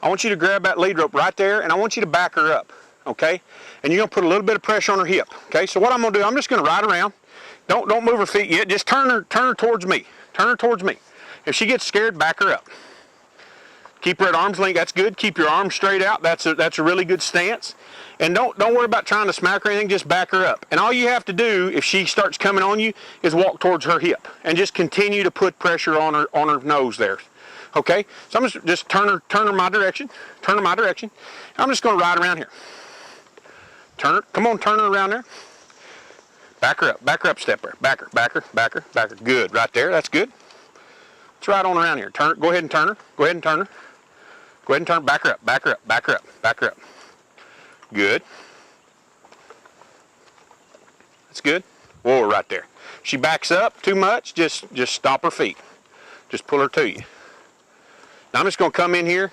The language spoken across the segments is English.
I want you to grab that lead rope right there, and I want you to back her up, okay? And you're going to put a little bit of pressure on her hip, okay? So what I'm going to do, I'm just going to ride around. Don't move her feet yet. Just turn her towards me. Turn her towards me. If she gets scared, back her up. Keep her at arm's length. That's good. Keep your arms straight out. That's a really good stance. And don't worry about trying to smack her or anything. Just back her up. And all you have to do, if she starts coming on you, is walk towards her hip and just continue to put pressure on her nose there. Okay. So I'm just turn her my direction. Turn her my direction. I'm just going to ride around here. Turn her. Come on, turn her around there. Back her up. Back her up. Step there. Back her. Back her. Back her. Back her. Good. Right there. That's good. Let's ride on around here. Turn. Go ahead and turn her. Go ahead and turn her. Go ahead and turn. Back her up. Back her up. Back her up. Back her up. Good. That's good. Whoa, right there. She backs up too much, just stop her feet. Just pull her to you. Now I'm just going to come in here.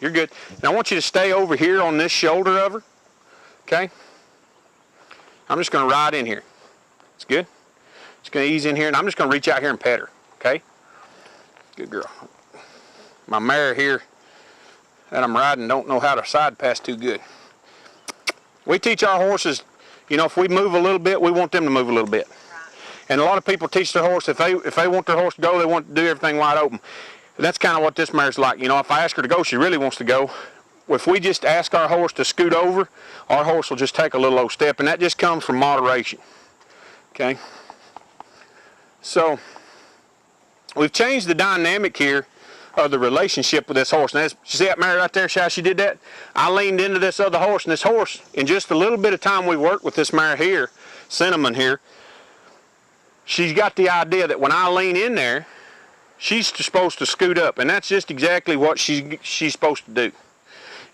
You're good. Now I want you to stay over here on this shoulder of her. Okay? I'm just going to ride in here. It's good. Just going to ease in here, and I'm just going to reach out here and pet her. Okay? Good girl. My mare here that I'm riding don't know how to side pass too good. We teach our horses, you know, if we move a little bit, we want them to move a little bit. And a lot of people teach their horse, if they want their horse to go, they want to do everything wide open. And that's kind of what this mare's like. You know, if I ask her to go, she really wants to go. If we just ask our horse to scoot over, our horse will just take a little old step, and that just comes from moderation. Okay? So, we've changed the dynamic here of the relationship with this horse. Now, you see that mare right there, how she did that? I leaned into this other horse, and this horse, in just a little bit of time we worked with this mare here, Cinnamon here, she's got the idea that when I lean in there, she's supposed to scoot up, and that's just exactly what she's supposed to do.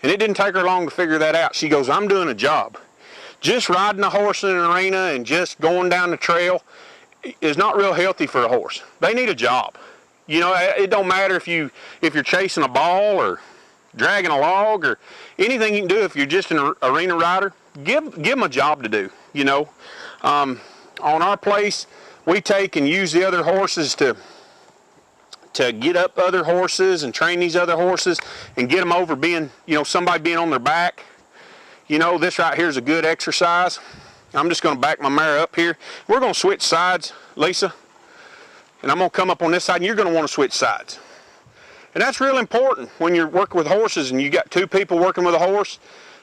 And it didn't take her long to figure that out. She goes, I'm doing a job. Just riding a horse in an arena and just going down the trail is not real healthy for a horse. They need a job. You know, it don't matter if you're chasing a ball or dragging a log or anything you can do. If you're just an arena rider, give them a job to do. You know, on our place, we take and use the other horses to get up other horses and train these other horses and get them over being, you know, somebody being on their back. You know, this right here is a good exercise. I'm just going to back my mare up here. We're going to switch sides, Lisa. And I'm going to come up on this side, and you're going to want to switch sides. And that's real important when you're working with horses and you got two people working with a horse.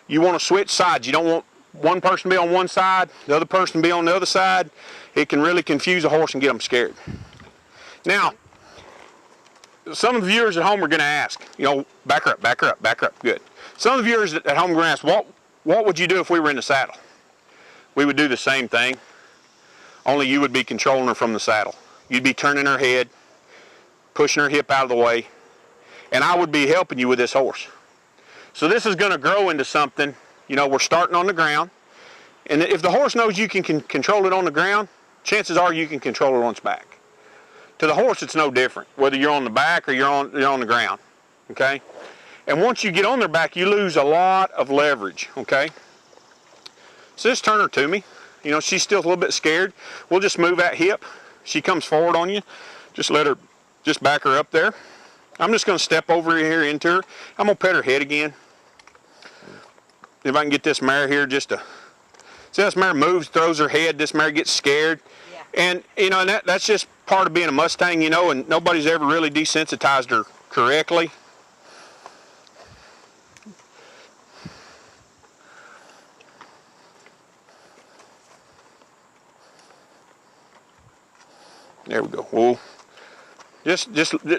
You want to switch sides. You don't want one person to be on one side, the other person to be on the other side. It can really confuse a horse and get them scared. Now, some of the viewers at home are going to ask, you know, back her up, back her up, back her up. Good. Some of the viewers at home are going to ask, what would you do if we were in the saddle? We would do the same thing, only you would be controlling her from the saddle. You'd be turning her head, pushing her hip out of the way, and I would be helping you with this horse. So this is going to grow into something, you know, we're starting on the ground, and if the horse knows you can control it on the ground, chances are you can control it on its back. To the horse, it's no different, whether you're on the back or you're on the ground, okay? And once you get on their back, you lose a lot of leverage, okay? So just turn her to me. You know, she's still a little bit scared. We'll just move that hip. She comes forward on you. Just back her up there. I'm just going to step over here into her. I'm going to pet her head again. If I can get this mare here just to... See, this mare moves, throws her head. This mare gets scared. Yeah. And, you know, that's just part of being a Mustang, you know, and nobody's ever really desensitized her correctly. There we go. Whoa.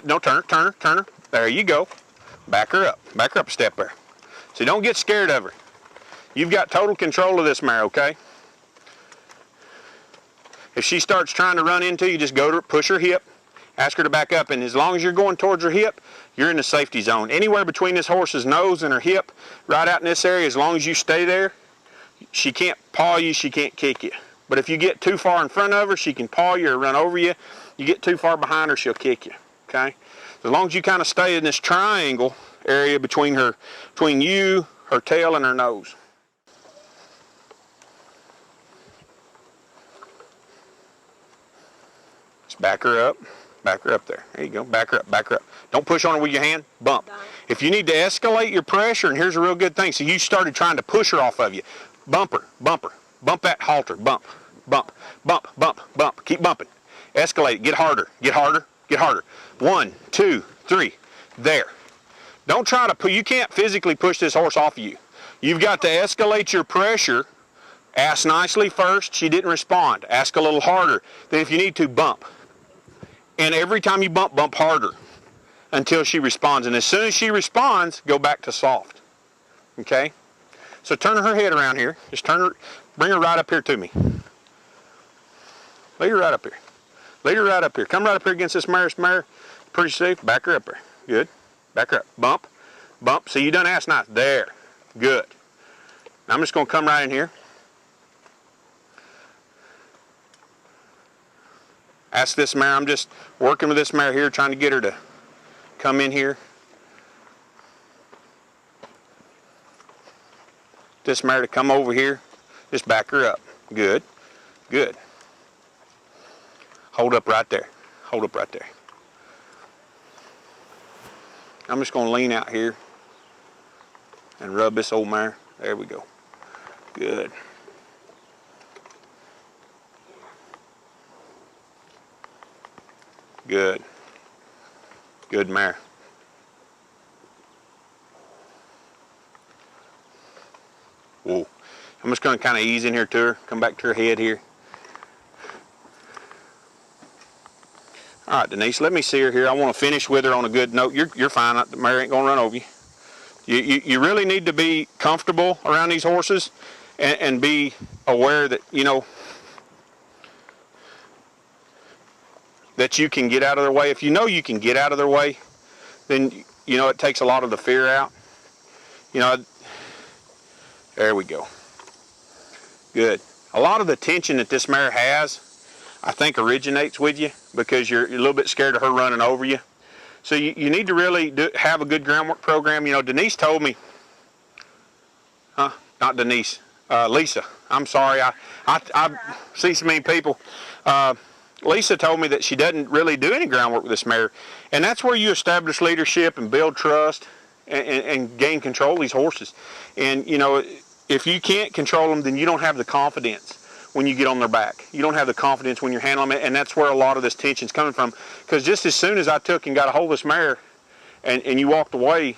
No, turn her. There you go. Back her up a step there. So don't get scared of her. You've got total control of this mare, okay? If she starts trying to run into you, just go to her, push her hip, ask her to back up, and as long as you're going towards her hip, you're in the safety zone. Anywhere between this horse's nose and her hip, right out in this area, as long as you stay there, she can't paw you, she can't kick you. But if you get too far in front of her, she can paw you or run over you. You get too far behind her, she'll kick you, okay? So as long as you kind of stay in this triangle area between you, her tail, and her nose. Just back her up, Back her up there. There you go. Back her up. Back her up. Don't push on her with your hand. Bump. If you need to escalate your pressure, and here's a real good thing. So you started trying to push her off of you. Bump her. Bump her. Bump that halter. Bump. Bump. Bump. Bump. Bump. Keep bumping. Escalate. Get harder. Get harder. Get harder. 1, 2, 3. There. Don't try to push. You can't physically push this horse off of you. You've got to escalate your pressure. Ask nicely first. She didn't respond. Ask a little harder. Then if you need to, bump. And every time you bump, bump harder until she responds. And as soon as she responds, go back to soft. Okay? So turn her head around here. Just turn her, bring her right up here to me. Lead her right up here. Lead her right up here. Come right up here against this mare. Pretty safe. Back her up there. Good. Back her up. Bump. Bump. See, you done asked nice. There. Good. Now I'm just going to come right in here. Ask this mare, I'm just working with this mare here, trying to get her to come in here. This mare to come over here. Just back her up. Good. Good. Hold up right there. Hold up right there. I'm just going to lean out here and rub this old mare. There we go. Good. Good. Good mare. Whoa. I'm just going to kind of ease in here to her. Come back to her head here. All right, Denise, let me see her here. I want to finish with her on a good note. You're fine. The mare ain't going to run over you. You really need to be comfortable around these horses and be aware that, you know, that you can get out of their way. If you know you can get out of their way, then, you know, it takes a lot of the fear out. You know, there we go. Good. A lot of the tension that this mare has, I think, originates with you because you're a little bit scared of her running over you. So you need to really have a good groundwork program. You know, Denise told me, not Denise, Lisa. I'm sorry, I see so many people. Lisa told me that she doesn't really do any groundwork with this mare. And that's where you establish leadership and build trust and gain control of these horses. And, you know, if you can't control them, then you don't have the confidence when you get on their back. You don't have the confidence when you're handling it, and that's where a lot of this tension's coming from. Because just as soon as I took and got a hold of this mare and you walked away,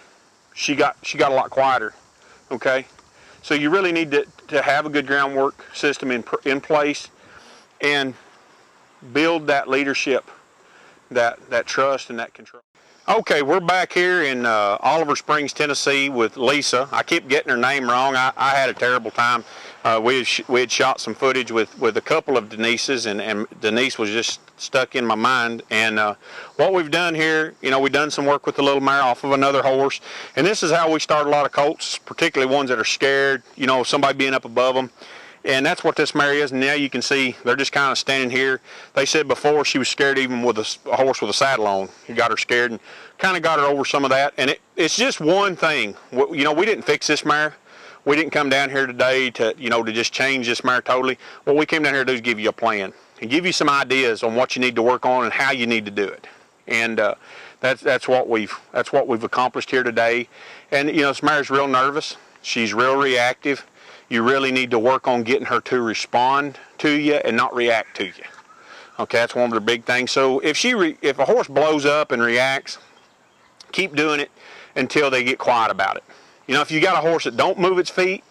she got a lot quieter, okay? So you really need to have a good groundwork system in place and build that leadership, that trust and that control. Okay, we're back here in Oliver Springs, Tennessee with Lisa. I keep getting her name wrong. I had a terrible time. We had shot some footage with a couple of Denises, and Denise was just stuck in my mind. And what we've done here, you know, we've done some work with the little mare off of another horse. And this is how we start a lot of colts, particularly ones that are scared, you know, somebody being up above them. And that's what this mare is. And now you can see they're just kind of standing here. They said before she was scared even with a horse with a saddle on. You got her scared and kind of got her over some of that. And it's just one thing. You know, we didn't fix this mare. We didn't come down here today to, you know, to just change this mare totally. What we came down here to do is give you a plan and give you some ideas on what you need to work on and how you need to do it. And that's what we've accomplished here today. And, you know, this mare's real nervous. She's real reactive. You really need to work on getting her to respond to you and not react to you. Okay, that's one of the big things. So if a horse blows up and reacts, keep doing it until they get quiet about it. You know, if you got a horse that don't move its feet,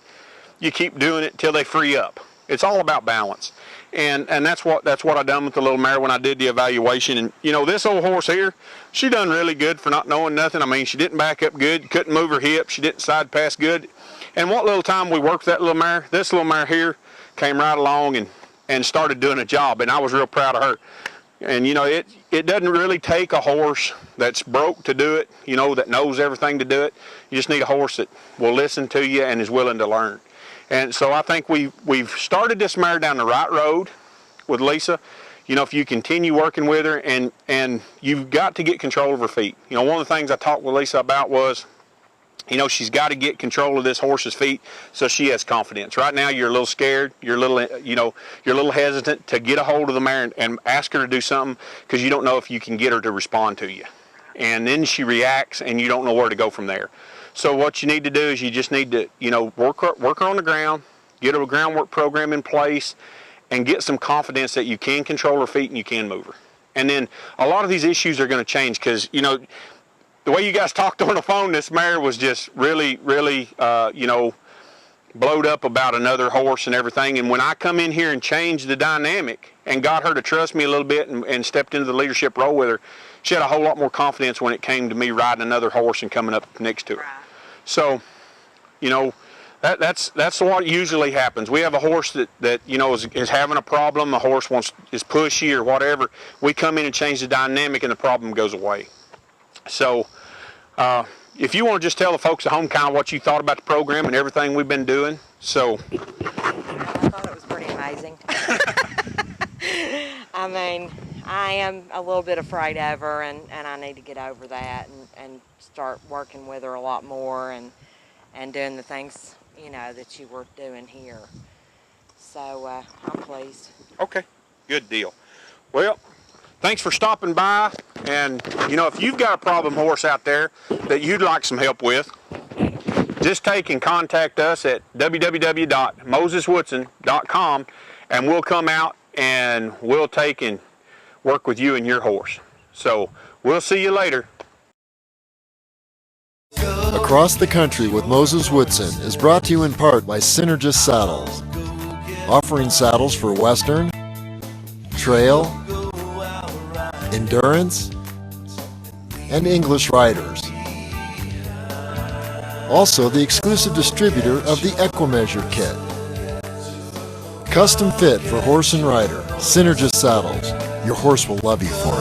you keep doing it till they free up. It's all about balance. And that's what I done with the little mare when I did the evaluation. And, you know, this old horse here, she done really good for not knowing nothing. I mean, she didn't back up good, couldn't move her hip, she didn't side pass good. And what little time we worked with that little mare, this little mare here came right along and started doing a job, and I was real proud of her. And, you know, it doesn't really take a horse that's broke to do it, you know, that knows everything to do it. You just need a horse that will listen to you and is willing to learn. And so I think we've started this mare down the right road with Lisa. You know, if you continue working with her, and you've got to get control of her feet. You know, one of the things I talked with Lisa about was You know, she's got to get control of this horse's feet so she has confidence. Right now, you're a little scared. You're a little, you're a little hesitant to get a hold of the mare and ask her to do something because you don't know if you can get her to respond to you. And then she reacts, and you don't know where to go from there. So what you need to do is you just need to, work her on the ground, get a groundwork program in place, and get some confidence that you can control her feet and you can move her. And then a lot of these issues are going to change because, the way you guys talked on the phone, this mare was just really, really, blowed up about another horse and everything. And when I come in here and changed the dynamic and got her to trust me a little bit and stepped into the leadership role with her, she had a whole lot more confidence when it came to me riding another horse and coming up next to her. Right. So, that's what usually happens. We have a horse that is having a problem. A horse is pushy or whatever. We come in and change the dynamic, and the problem goes away. So, if you want to just tell the folks at home kind of what you thought about the program and everything we've been doing. So, I thought it was pretty amazing. I mean, I am a little bit afraid of her, and I need to get over that and start working with her a lot more and doing the things, that you were doing here. So I'm pleased. Okay, good deal. Well, thanks for stopping by. And, if you've got a problem horse out there that you'd like some help with, just take and contact us at www.moseswoodson.com, and we'll come out and we'll take and work with you and your horse. So we'll see you later. Across the Country with Moses Woodson is brought to you in part by Synergist Saddles, offering saddles for Western, Trail, Endurance, and English riders. Also the exclusive distributor of the Equimeasure kit. Custom fit for horse and rider, Synergist Saddles. Your horse will love you for it.